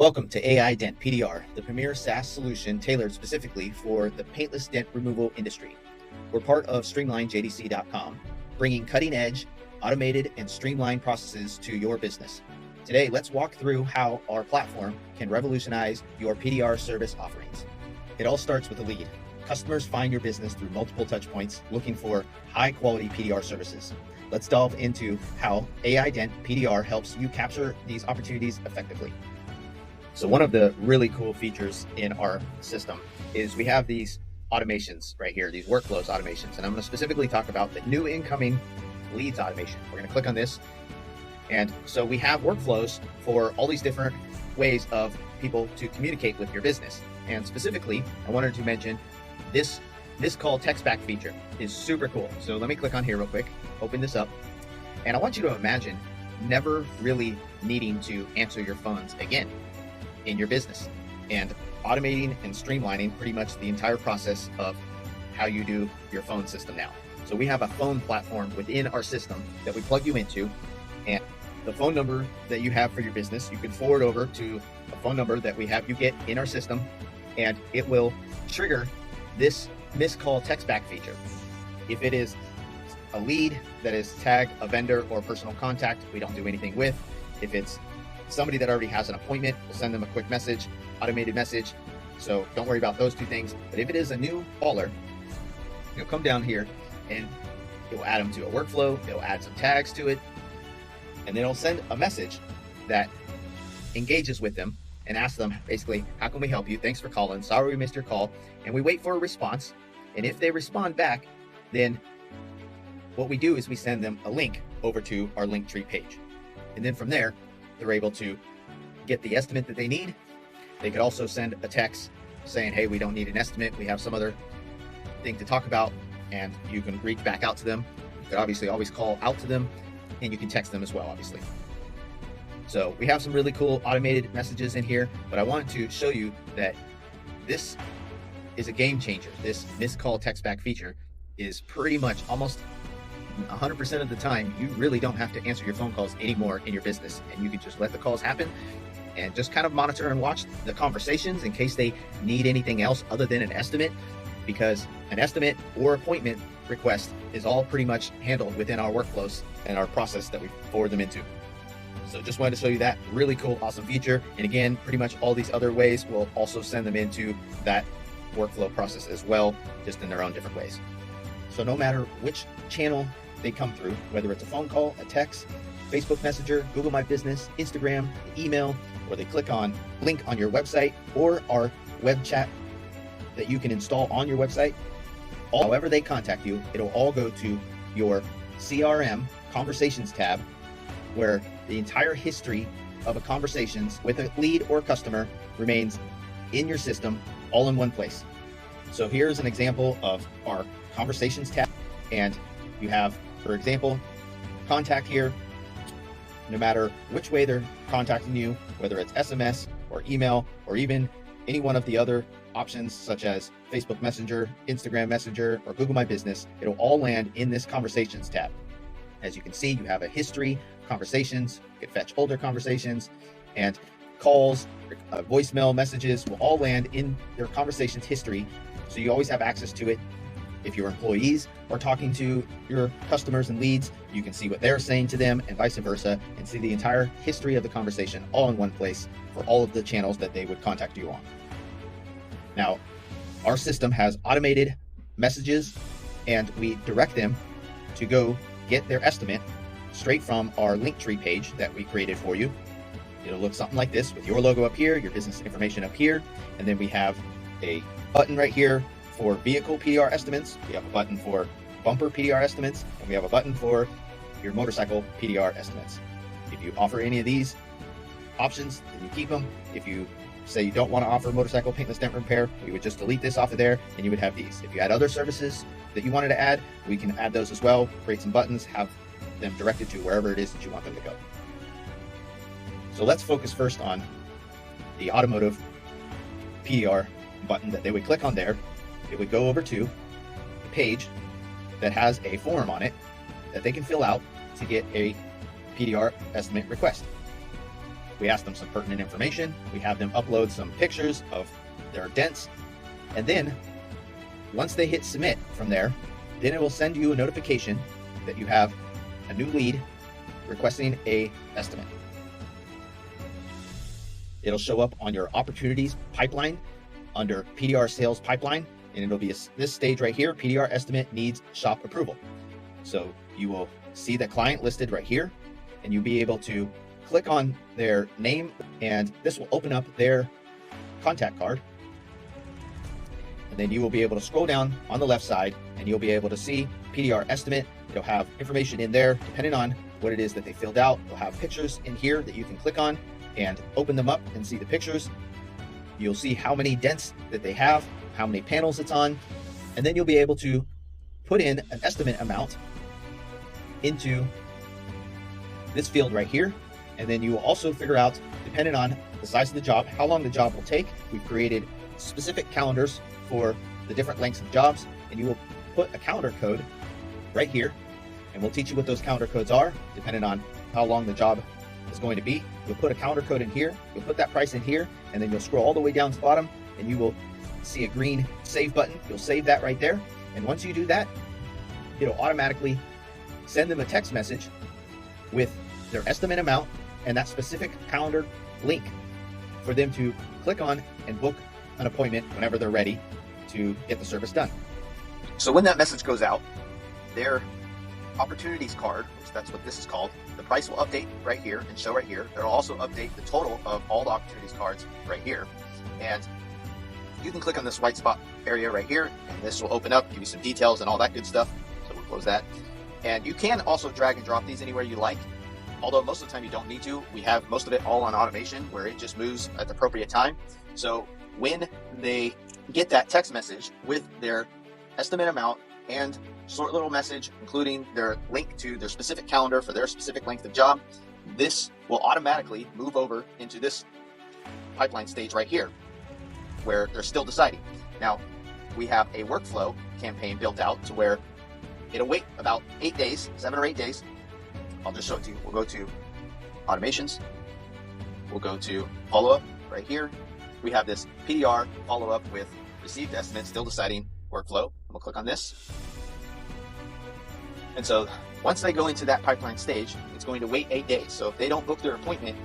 Welcome to AI Dent PDR, the premier SaaS solution tailored specifically for the paintless dent removal industry. We're part of StreamlineJDC.com, bringing cutting-edge, automated, and streamlined processes to your business. Today, let's walk through how our platform can revolutionize your PDR service offerings. It all starts with a lead. Customers find your business through multiple touch points looking for high-quality PDR services. Let's delve into how AI Dent PDR helps you capture these opportunities effectively. So one of the really cool features in our system is we have these automations right here, these workflows automations. And I'm going to specifically talk about the new incoming leads automation. We're going to click on this. And so we have workflows for all these different ways of people to communicate with your business. And specifically, I wanted to mention this call text back feature is super cool. So let me click on here real quick, open this up. And I want you to imagine never really needing to answer your phones again in your business, and automating and streamlining pretty much the entire process of how you do your phone system now. So we have a phone platform within our system that we plug you into, and the phone number that you have for your business, you can forward over to a phone number that we have you get in our system, and it will trigger this missed call text back feature. If it is a lead that is tagged a vendor or personal contact, we don't do anything with. If it's somebody that already has an appointment, we'll send them a quick message, automated message. So don't worry about those two things. But if it is a new caller, you'll come down here and it will add them to a workflow. It'll add some tags to it, and then it'll send a message that engages with them and asks them basically, how can we help you? Thanks for calling. Sorry we missed your call. And we wait for a response. And if they respond back, then what we do is we send them a link over to our Linktree page. And then from there, they're able to get the estimate that they need. They could also send a text saying, hey, we don't need an estimate. We have some other thing to talk about, and you can reach back out to them. You could obviously always call out to them, and you can text them as well, obviously. So we have some really cool automated messages in here, but I wanted to show you that this is a game changer. This missed call text back feature is pretty much almost 100% of the time, you really don't have to answer your phone calls anymore in your business, and you can just let the calls happen and just kind of monitor and watch the conversations in case they need anything else other than an estimate, because an estimate or appointment request is all pretty much handled within our workflows and our process that we forward them into. So just wanted to show you that really cool, awesome feature. And again, pretty much all these other ways will also send them into that workflow process as well, just in their own different ways. So no matter which channel they come through, whether it's a phone call, a text, Facebook Messenger, Google My Business, Instagram, email, or they click on link on your website or our web chat that you can install on your website, however they contact you, it'll all go to your CRM conversations tab, where the entire history of a conversations with a lead or customer remains in your system, all in one place. So here's an example of our conversations tab, and you have, for example, contact here. No matter which way they're contacting you, whether it's SMS or email or even any one of the other options such as Facebook Messenger, Instagram Messenger, or Google My Business, it'll all land in this conversations tab. As you can see, you have a history, conversations, you can fetch older conversations, and calls, voicemail messages will all land in their conversations history. So you always have access to it. If your employees are talking to your customers and leads, you can see what they're saying to them and vice versa, and see the entire history of the conversation all in one place for all of the channels that they would contact you on. Now, our system has automated messages, and we direct them to go get their estimate straight from our Linktree page that we created for you. It'll look something like this with your logo up here, your business information up here, and then we have a button right here for vehicle PDR estimates. We have a button for bumper PDR estimates, and we have a button for your motorcycle PDR estimates. If you offer any of these options, then you keep them. If you say you don't want to offer motorcycle paintless dent repair, we would just delete this off of there, and you would have these. If you had other services that you wanted to add, we can add those as well, create some buttons, have them directed to wherever it is that you want them to go. So let's focus first on the automotive PDR button that they would click on there. It would go over to the page that has a form on it that they can fill out to get a PDR estimate request. We ask them some pertinent information. We have them upload some pictures of their dents. And then once they hit submit from there, then it will send you a notification that you have a new lead requesting a estimate. It'll show up on your opportunities pipeline under PDR sales pipeline, and it'll be this stage right here, PDR estimate needs shop approval. So you will see the client listed right here, and you'll be able to click on their name, and this will open up their contact card. And then you will be able to scroll down on the left side, and you'll be able to see PDR estimate. It'll have information in there depending on what it is that they filled out. They'll have pictures in here that you can click on and open them up and see the pictures. You'll see how many dents that they have, how many panels it's on, and then you'll be able to put in an estimate amount into this field right here. And then you will also figure out, depending on the size of the job, how long the job will take. We've created specific calendars for the different lengths of jobs, and you will put a calendar code right here, and we'll teach you what those calendar codes are depending on how long the job is going to be. You'll put a calendar code in here, you'll put that price in here, and then you'll scroll all the way down to the bottom, and you will see a green save button. You'll save that right there, and once you do that, it'll automatically send them a text message with their estimate amount and that specific calendar link for them to click on and book an appointment whenever they're ready to get the service done. So when that message goes out, their opportunities card, which that's what this is called, the price will update right here and show right here. It'll also update the total of all the opportunities cards right here. And you can click on this white spot area right here, and this will open up, give you some details and all that good stuff. So we'll close that. And you can also drag and drop these anywhere you like. Although most of the time you don't need to. We have most of it all on automation where it just moves at the appropriate time. So when they get that text message with their estimate amount and short little message, including their link to their specific calendar for their specific length of job, this will automatically move over into this pipeline stage right here where they're still deciding. Now, we have a workflow campaign built out to where it'll wait about 8 days, 7 or 8 days. I'll just show it to you. We'll go to automations. We'll go to follow-up right here. We have this PDR follow-up with received estimate, still deciding workflow. We'll click on this. And so once they go into that pipeline stage, it's going to wait 8 days. So if they don't book their appointment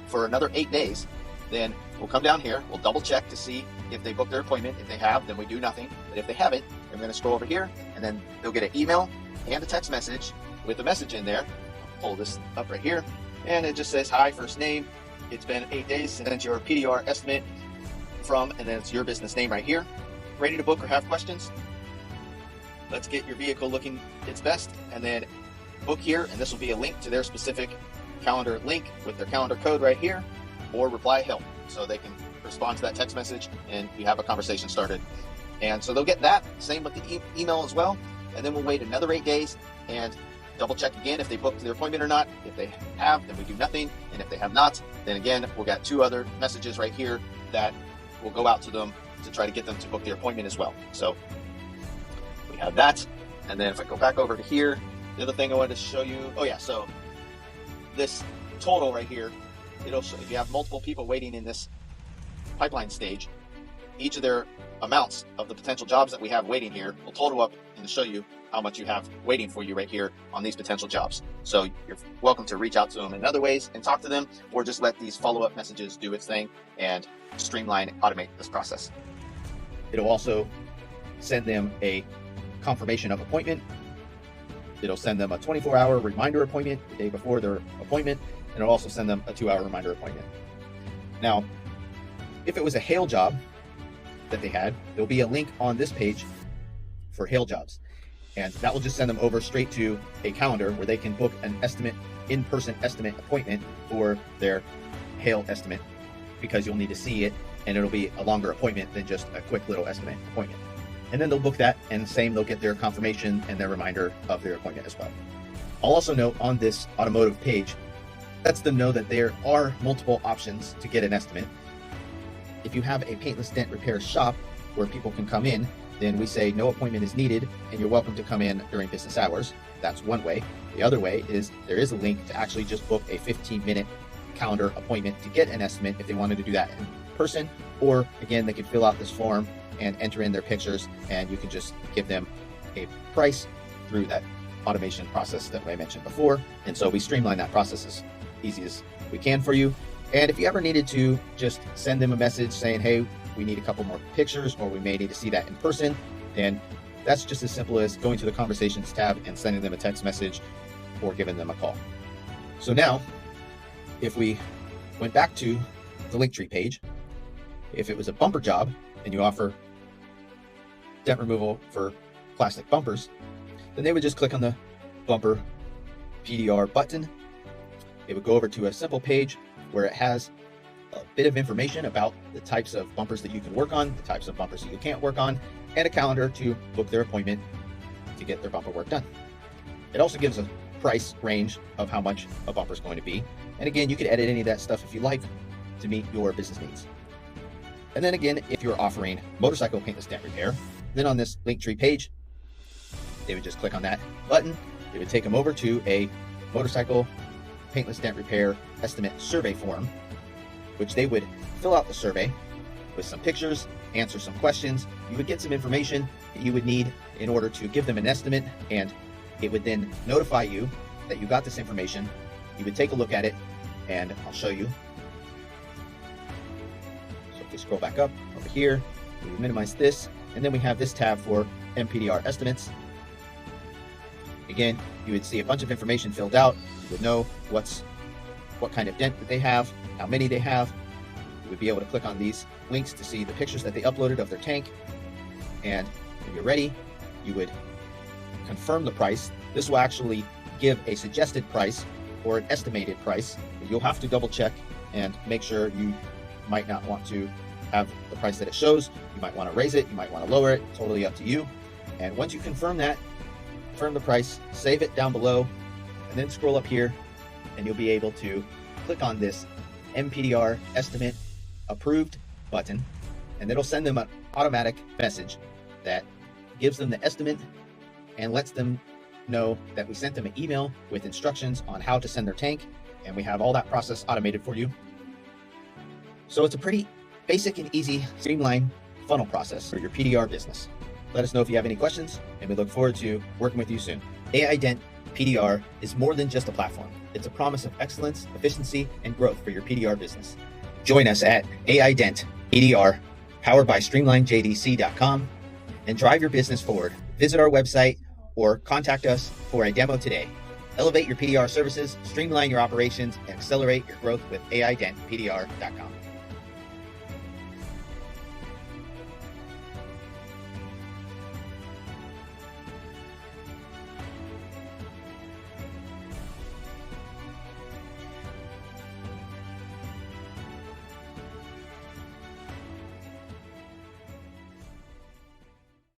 for another 8 days, then we'll come down here. We'll double check to see if they booked their appointment. If they have, then we do nothing. But if they haven't, then we're going to scroll over here, and then they'll get an email and a text message with a message in there. I'll pull this up right here, and it just says, hi, first name. It's been 8 days since your PDR estimate from, and then it's your business name right here. Ready to book or have questions? Let's get your vehicle looking its best, and then book here, and this will be a link to their specific calendar link with their calendar code right here, or reply help, so they can respond to that text message and we have a conversation started. And so they'll get that, same with the email as well, and then we'll wait another 8 days and double check again if they booked their appointment or not. If they have, then we do nothing, and if they have not, then again, we'll get 2 other messages right here that will go out to them to try to get them to book their appointment as well. So we have that, and then if I go back over to here, the other thing I wanted to show you, so this total right here, it'll show if you have multiple people waiting in this pipeline stage, each of their amounts of the potential jobs that we have waiting here will total up and show you how much you have waiting for you right here on these potential jobs. So you're welcome to reach out to them in other ways and talk to them, or just let these follow-up messages do its thing and streamline, automate this process. It'll also send them a confirmation of appointment. It'll send them a 24-hour reminder appointment the day before their appointment, and it'll also send them a 2-hour reminder appointment. Now, if it was a hail job that they had, there'll be a link on this page for hail jobs. And that will just send them over straight to a calendar where they can book an in-person estimate appointment for their hail estimate, because you'll need to see it, and it'll be a longer appointment than just a quick little estimate appointment. And then they'll book that, and they'll get their confirmation and their reminder of their appointment as well. I'll also note on this automotive page, lets them know that there are multiple options to get an estimate. If you have a paintless dent repair shop where people can come in, then we say no appointment is needed and you're welcome to come in during business hours. That's one way. The other way is there is a link to actually just book a 15-minute calendar appointment to get an estimate if they wanted to do that in person, or again, they could fill out this form and enter in their pictures, and you can just give them a price through that automation process that I mentioned before. And so we streamline that process as easy as we can for you. And if you ever needed to just send them a message saying, hey, we need a couple more pictures, or we may need to see that in person, then that's just as simple as going to the conversations tab and sending them a text message or giving them a call. So now, if we went back to the Linktree page, if it was a bumper job and you offer dent removal for plastic bumpers, then they would just click on the bumper PDR button. It would go over to a simple page where it has a bit of information about the types of bumpers that you can work on, the types of bumpers that you can't work on, and a calendar to book their appointment to get their bumper work done. It also gives a price range of how much a bumper is going to be. And again, you can edit any of that stuff if you like to meet your business needs. And then again, if you're offering motorcycle paintless dent repair, then on this Linktree page, they would just click on that button. It would take them over to a motorcycle paintless dent repair estimate survey form, which they would fill out the survey with some pictures, answer some questions. You would get some information that you would need in order to give them an estimate, and it would then notify you that you got this information. You would take a look at it, and I'll show you. So if we scroll back up over here, we minimize this, and then we have this tab for MPDR estimates. Again, you would see a bunch of information filled out. You would know what kind of dent that they have, how many they have. You would be able to click on these links to see the pictures that they uploaded of their tank. And when you're ready, you would confirm the price. This will actually give a suggested price or an estimated price. You'll have to double check and make sure. You might not want to have the price that it shows. You might want to raise it, you might want to lower it, totally up to you. And once you confirm that, confirm the price, save it down below, and then scroll up here, and you'll be able to click on this MPDR estimate approved button, and it'll send them an automatic message that gives them the estimate and lets them know that we sent them an email with instructions on how to send their tank, and we have all that process automated for you. So it's a pretty basic and easy streamline funnel process for your PDR business. Let us know if you have any questions, and we look forward to working with you soon. AI Dent PDR is more than just a platform. It's a promise of excellence, efficiency, and growth for your PDR business. Join us at AI Dent PDR, powered by StreamlineJDC.com, and drive your business forward. Visit our website or contact us for a demo today. Elevate your PDR services, streamline your operations, and accelerate your growth with AIDentPDR.com.